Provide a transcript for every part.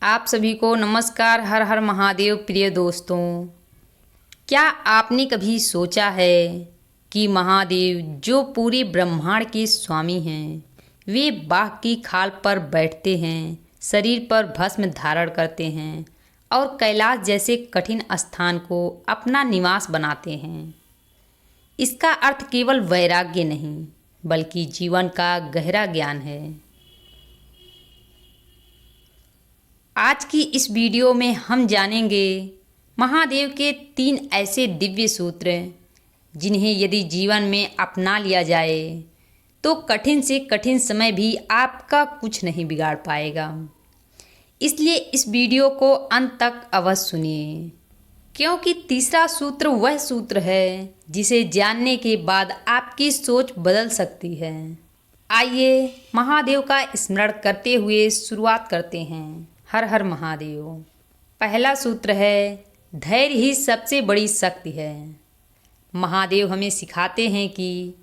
आप सभी को नमस्कार। हर हर महादेव। प्रिय दोस्तों, क्या आपने कभी सोचा है कि महादेव जो पूरे ब्रह्मांड के स्वामी हैं, वे बाघ की खाल पर बैठते हैं, शरीर पर भस्म धारण करते हैं और कैलाश जैसे कठिन स्थान को अपना निवास बनाते हैं। इसका अर्थ केवल वैराग्य नहीं, बल्कि जीवन का गहरा ज्ञान है। आज की इस वीडियो में हम जानेंगे महादेव के 3 ऐसे दिव्य सूत्र जिन्हें यदि जीवन में अपना लिया जाए तो कठिन से कठिन समय भी आपका कुछ नहीं बिगाड़ पाएगा। इसलिए इस वीडियो को अंत तक अवश्य सुनिए, क्योंकि तीसरा सूत्र वह सूत्र है जिसे जानने के बाद आपकी सोच बदल सकती है। आइए महादेव का स्मरण करते हुए शुरुआत करते हैं। हर हर महादेव। पहला सूत्र है, धैर्य ही सबसे बड़ी शक्ति है। महादेव हमें सिखाते हैं कि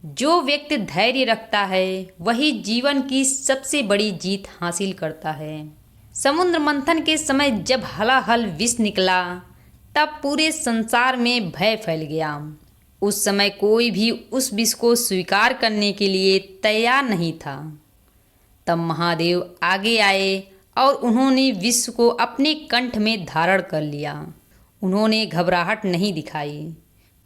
जो व्यक्ति धैर्य रखता है वही जीवन की सबसे बड़ी जीत हासिल करता है। समुद्र मंथन के समय जब हलाहल विष निकला तब पूरे संसार में भय फैल गया। उस समय कोई भी उस विष को स्वीकार करने के लिए तैयार नहीं था। तब महादेव आगे आए और उन्होंने विष को अपने कंठ में धारण कर लिया। उन्होंने घबराहट नहीं दिखाई,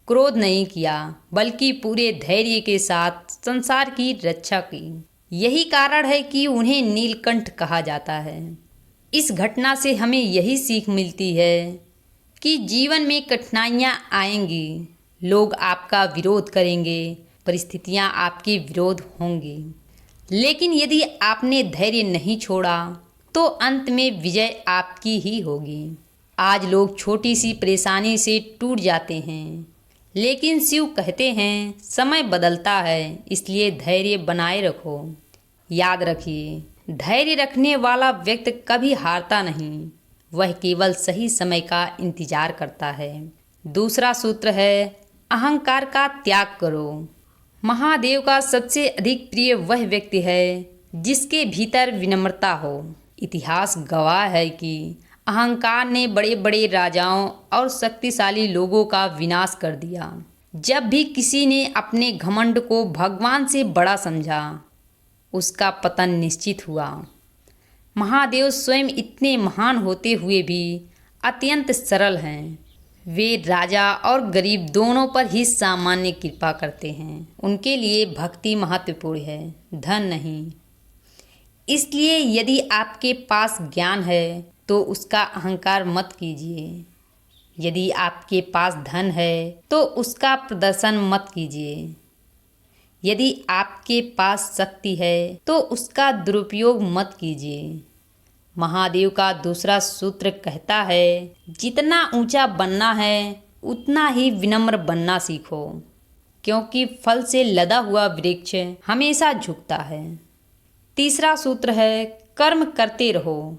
क्रोध नहीं किया, बल्कि पूरे धैर्य के साथ संसार की रक्षा की। यही कारण है कि उन्हें नीलकंठ कहा जाता है। इस घटना से हमें यही सीख मिलती है कि जीवन में कठिनाइयाँ आएंगी, लोग आपका विरोध करेंगे, परिस्थितियाँ आपके विरोध होंगी, लेकिन यदि आपने धैर्य नहीं छोड़ा तो अंत में विजय आपकी ही होगी। आज लोग छोटी सी परेशानी से टूट जाते हैं, लेकिन शिव कहते हैं समय बदलता है, इसलिए धैर्य बनाए रखो। याद रखिए, धैर्य रखने वाला व्यक्ति कभी हारता नहीं, वह केवल सही समय का इंतजार करता है। दूसरा सूत्र है, अहंकार का त्याग करो। महादेव का सबसे अधिक प्रिय वह व्यक्ति है जिसके भीतर विनम्रता हो। इतिहास गवाह है कि अहंकार ने बड़े बड़े राजाओं और शक्तिशाली लोगों का विनाश कर दिया। जब भी किसी ने अपने घमंड को भगवान से बड़ा समझा, उसका पतन निश्चित हुआ। महादेव स्वयं इतने महान होते हुए भी अत्यंत सरल हैं। वे राजा और गरीब दोनों पर ही सामान्य कृपा करते हैं। उनके लिए भक्ति महत्वपूर्ण है, धन नहीं। इसलिए यदि आपके पास ज्ञान है तो उसका अहंकार मत कीजिए। यदि आपके पास धन है तो उसका प्रदर्शन मत कीजिए। यदि आपके पास शक्ति है तो उसका दुरुपयोग मत कीजिए। महादेव का दूसरा सूत्र कहता है, जितना ऊंचा बनना है उतना ही विनम्र बनना सीखो, क्योंकि फल से लदा हुआ वृक्ष हमेशा झुकता है। तीसरा सूत्र है, कर्म करते रहो,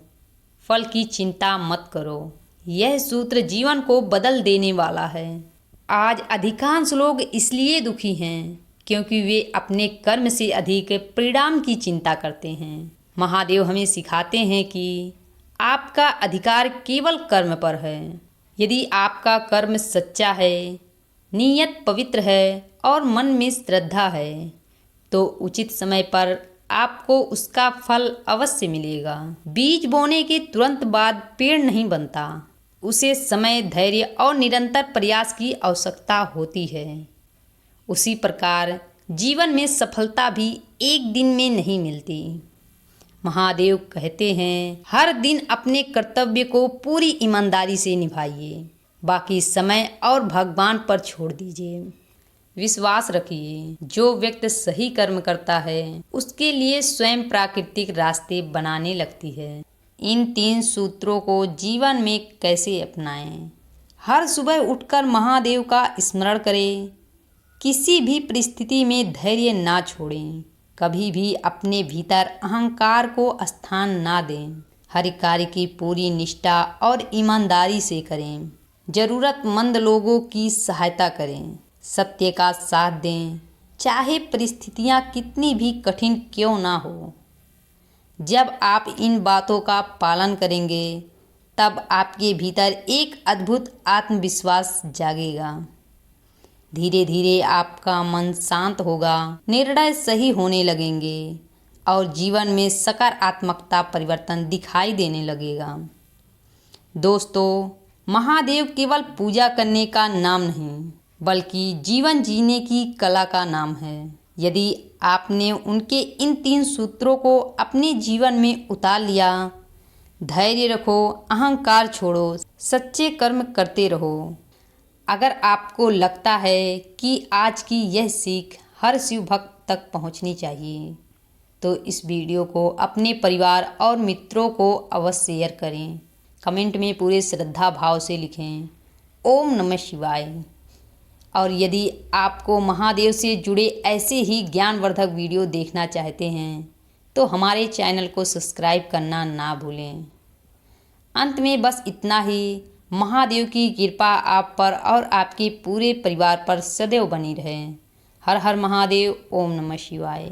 फल की चिंता मत करो। यह सूत्र जीवन को बदल देने वाला है। आज अधिकांश लोग इसलिए दुखी हैं क्योंकि वे अपने कर्म से अधिक परिणाम की चिंता करते हैं। महादेव हमें सिखाते हैं कि आपका अधिकार केवल कर्म पर है। यदि आपका कर्म सच्चा है, नीयत पवित्र है और मन में श्रद्धा है, तो उचित समय पर आपको उसका फल अवश्य मिलेगा। बीज बोने के तुरंत बाद पेड़ नहीं बनता, उसे समय, धैर्य और निरंतर प्रयास की आवश्यकता होती है। उसी प्रकार जीवन में सफलता भी एक दिन में नहीं मिलती। महादेव कहते हैं, हर दिन अपने कर्तव्य को पूरी ईमानदारी से निभाइए, बाकी समय और भगवान पर छोड़ दीजिए। विश्वास रखिए, जो व्यक्ति सही कर्म करता है उसके लिए स्वयं प्राकृतिक रास्ते बनाने लगती है। इन 3 सूत्रों को जीवन में कैसे अपनाएं? हर सुबह उठकर महादेव का स्मरण करें। किसी भी परिस्थिति में धैर्य ना छोड़ें। कभी भी अपने भीतर अहंकार को स्थान ना दें। हर कार्य की पूरी निष्ठा और ईमानदारी से करें। जरूरतमंद लोगों की सहायता करें। सत्य का साथ दें, चाहे परिस्थितियां कितनी भी कठिन क्यों ना हो। जब आप इन बातों का पालन करेंगे तब आपके भीतर एक अद्भुत आत्मविश्वास जागेगा। धीरे धीरे आपका मन शांत होगा, निर्णय सही होने लगेंगे और जीवन में सकारात्मकता परिवर्तन दिखाई देने लगेगा। दोस्तों, महादेव केवल पूजा करने का नाम नहीं, बल्कि जीवन जीने की कला का नाम है। यदि आपने उनके इन 3 सूत्रों को अपने जीवन में उतार लिया, धैर्य रखो, अहंकार छोड़ो, सच्चे कर्म करते रहो। अगर आपको लगता है कि आज की यह सीख हर शिव भक्त तक पहुंचनी चाहिए, तो इस वीडियो को अपने परिवार और मित्रों को अवश्य शेयर करें। कमेंट में पूरे श्रद्धा भाव से लिखें ओम नमः शिवाय। और यदि आपको महादेव से जुड़े ऐसे ही ज्ञानवर्धक वीडियो देखना चाहते हैं तो हमारे चैनल को सब्सक्राइब करना ना भूलें। अंत में बस इतना ही, महादेव की कृपा आप पर और आपके पूरे परिवार पर सदैव बनी रहे। हर हर महादेव। ओम नमः शिवाय।